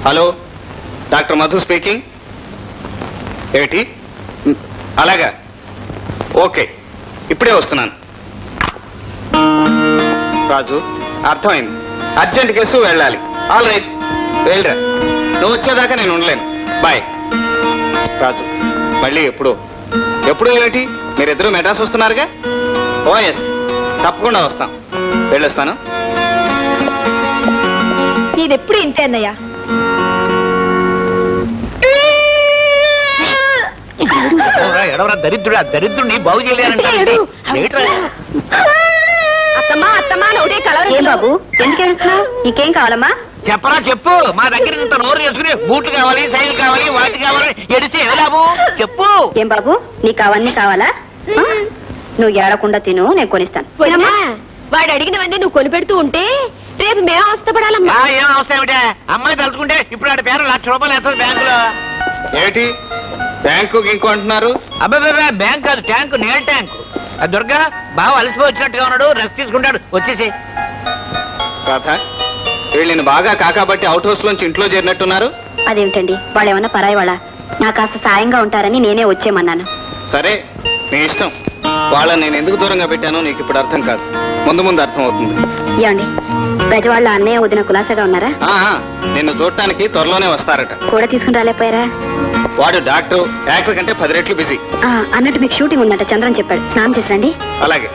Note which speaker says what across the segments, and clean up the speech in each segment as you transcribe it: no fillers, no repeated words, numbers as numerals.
Speaker 1: Hello, doctor Madhu speaking. ఏమిటి? అలాగా, okay, ఇప్పుడే వస్తున్నాను. రాజు, అర్థమైంది. అర్జెంట్ కేసు వెళ్ళాలి. ఆల్ రైట్, వెళ్ళరా. నువ్వు వచ్చేదాకా నేను ఉండలేను. బాయ్. రాజు, మళ్ళీ ఎప్పుడు ఏమిటి? మీరిద్దరూ మెడ్రాస్ వస్తున్నారుగా? ఓ ఎస్, తప్పకుండా వస్తాం. వెళ్ళొస్తాను.
Speaker 2: ఇదెప్పుడు ఇంతే అన్నయ్య.
Speaker 3: దరిద్రుడా, దరిద్రుడిని బాగు చేయలేనంటే
Speaker 2: అత్తమ్మా అత్తమ్మా నోటే కలవరు. ఏం బాబు ఎందుకు ఏడుస్తున్నావు? నీకేం కావాలమ్మా?
Speaker 3: చెప్పరా చెప్పు. మా దగ్గర ఇంత నోరు చేసుకుని బూట్లు కావాలి, సైజులు కావాలి, వాటి కావాలి, ఎడిసి లాభం చెప్పు.
Speaker 2: ఏం బాబు నీకు అవన్నీ కావాలా? నువ్వు ఏడకుండా తిను, నేను కొనిస్తాను. వాడు అడిగినవన్నీ నువ్వు కొనిపెడుతూ ఉంటే రేపు మేము అవస్థపడాలమ్మా.
Speaker 3: ఏం అవసరం ఏమిటా? అమ్మాయి తలుచుకుంటే ఇప్పుడు ఆడ పేరు ₹1,00,000 వేస్తుంది బ్యాంకులో.
Speaker 1: ఏమిటి బ్యాంకు గింకు అంటున్నారు?
Speaker 3: అబ్బాయి బ్యాంక్ కాదు, ట్యాంకు, నీళ్ళ ట్యాంకు. అది దుర్గా బాగా అలసిపోయి వచ్చినట్టుగా ఉన్నాడు, రెస్ట్ తీసుకుంటాడు, వచ్చేసి.
Speaker 1: రాధ, వీళ్ళని బాగా కాకాబట్టి అవుట్ హౌస్ లోంచి ఇంట్లో చేరినట్టున్నారు.
Speaker 2: అదేమిటండి, వాళ్ళు ఏమన్నా పరాయి వాళ్ళ? నాకు కాస్త సాయంగా ఉంటారని నేనే వచ్చేయమన్నాను.
Speaker 1: సరే, మీ ఇష్టం. వాళ్ళని నేను ఎందుకు దూరంగా పెట్టానో నీకు ఇప్పుడు అర్థం కాదు, ముందు ముందు అర్థం అవుతుంది.
Speaker 2: ఏమండి, ప్రతివాళ్ళ అన్నయ్య వదిన కులాసగా ఉన్నారా?
Speaker 1: నిన్ను చూడటానికి త్వరలోనే వస్తారట.
Speaker 2: కూడా తీసుకుని రాలేకపోయారా?
Speaker 1: వాడు డాక్టర్, యాక్టర్ కంటే 10 రెట్లు బిజీ.
Speaker 2: అన్నట్టు మీకు షూటింగ్ ఉందంట, చంద్రన్ చెప్పాడు. స్నానం చేసిరండి.
Speaker 1: అలాగే.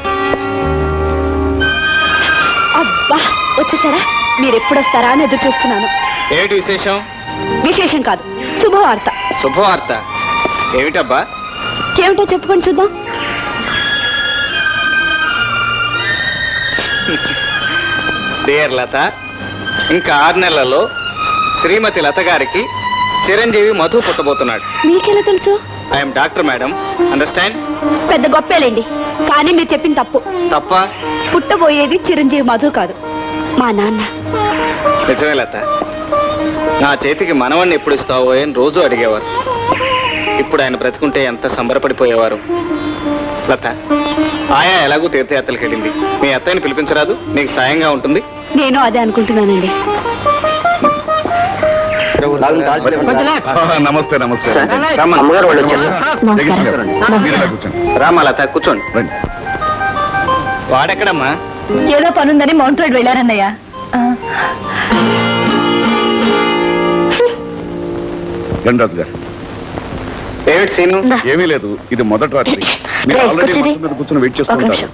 Speaker 2: అబ్బా, వచ్చేసారా? మీరు ఎప్పుడు వస్తారా అని ఎదురు చూస్తున్నాను.
Speaker 1: ఏమిటి విశేషం?
Speaker 2: విశేషం కాదు, శుభవార్త.
Speaker 1: శుభవార్త ఏమిటబ్బా?
Speaker 2: ఏమిటో చెప్పుకొని చూద్దాం.
Speaker 1: డియర్ లత, ఇంకా 6 నెలల్లో శ్రీమతి లత గారికి చిరంజీవి మధు పుట్టబోతున్నాడు.
Speaker 2: మీకెలా తెలుసు?
Speaker 1: I'm doctor madam, understand?
Speaker 2: పెద్ద గొప్పేలేండి, కానీ మీరు చెప్పింది తప్పు.
Speaker 1: తప్ప?
Speaker 2: పుట్టబోయేది చిరంజీవి మధు కాదు, మా నాన్న.
Speaker 1: నిజమే లత, నా చేతికి మనవణ్ణి ఎప్పుడు ఇస్తావో అని రోజు అడిగేవారు. ఇప్పుడు ఆయన బ్రతుకుంటే ఎంత సంబరపడిపోయేవారు. లత, ఆయా ఎలాగూ తీర్థయాత్రలకు వెళ్ళింది. మీ అత్తయ్యని పిలిపించరాదు, నీకు సాయంగా ఉంటుంది.
Speaker 2: నేను అదే అనుకుంటున్నానండి.
Speaker 1: నమస్తే. నమస్తే. రామా లత, కూర్చోండి. వాడెక్కడమ్మా?
Speaker 2: ఏదో పనుందని మౌంట్ రోడ్ వెళ్ళారన్నయ్య.
Speaker 4: రండి గారు.
Speaker 1: ఏమిటి సీను?
Speaker 4: ఏమీ లేదు, ఇది మొదటి రాత్రి. మీరు ఆల్రెడీ మంచం మీద కూర్చొని వెయిట్ చేసుకుంటారు.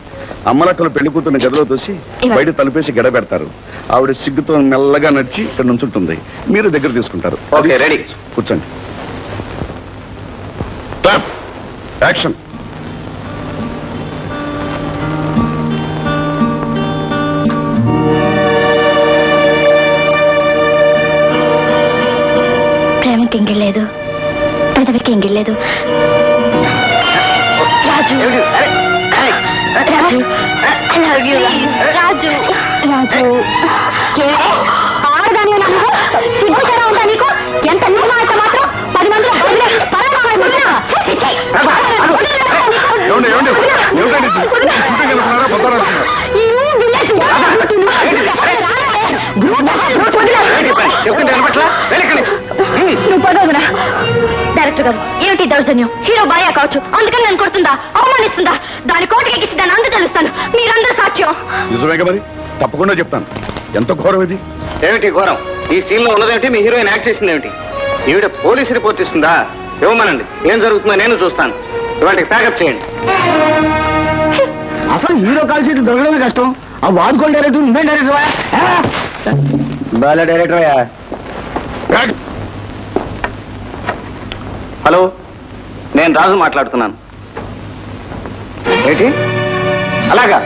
Speaker 4: అమ్మలక్కలు పెళ్లి కూతున్న గదిలో తోసి బయట తలుపేసి గడ పెడతారు. ఆవిడ సిగ్గుతో మెల్లగా నడిచి ఇక్కడ నుంచుంటుంది. మీరు దగ్గర తీసుకుంటారు.
Speaker 1: Okay, ready.
Speaker 4: కూర్చోండి. యాక్షన్.
Speaker 2: ప్రేమకి ఎంగిల్లేదు, పెదవికి ఎంగిల్లేదు. రాజు, రాజు, రాజు, ఆడదాని సిగ్గుచారా ఉందా నీకు? ఎంత నీళ్ళు అయితే మాత్రం 10 మందిలో డైరెక్టర్ గారు, ఏమిటి దౌర్జన్యం? హీరో బాయా కావచ్చు, అందుకని నేను కొడుతుందా, అవమానిస్తుందా? దాని కోటకి ఎక్కిసి దాన్ని అందు తెలుస్తాను. మీరందరూ సాక్ష్యం.
Speaker 4: నిజమేగా మరి, తప్పకుండా చెప్తాను. ఎంత ఘోరం ఇది?
Speaker 1: ఏమిటి ఘోరం? ఈ సీన్ లో ఉన్నదేమిటి? మీ హీరోయిన్ యాక్ట్ చేసింది ఏమిటి? ఈవిడ పోలీసు రిపోర్ట్ ఇస్తుందా? ఇవ్వమనండి, ఏం జరుగుతుందో నేను చూస్తాను. ఇవాళకి ప్యాకప్ చేయండి.
Speaker 3: అసలు హీరో కాల్ షీట్ దొరకడమే కష్టం. ఆ వాడుకోండి డైరెక్టర్, నువ్వే డైరెక్టర్. బాగా డైరెక్టర్.
Speaker 1: హలో, నేను రాజు మాట్లాడుతున్నాను. ఏంటి అలాగా?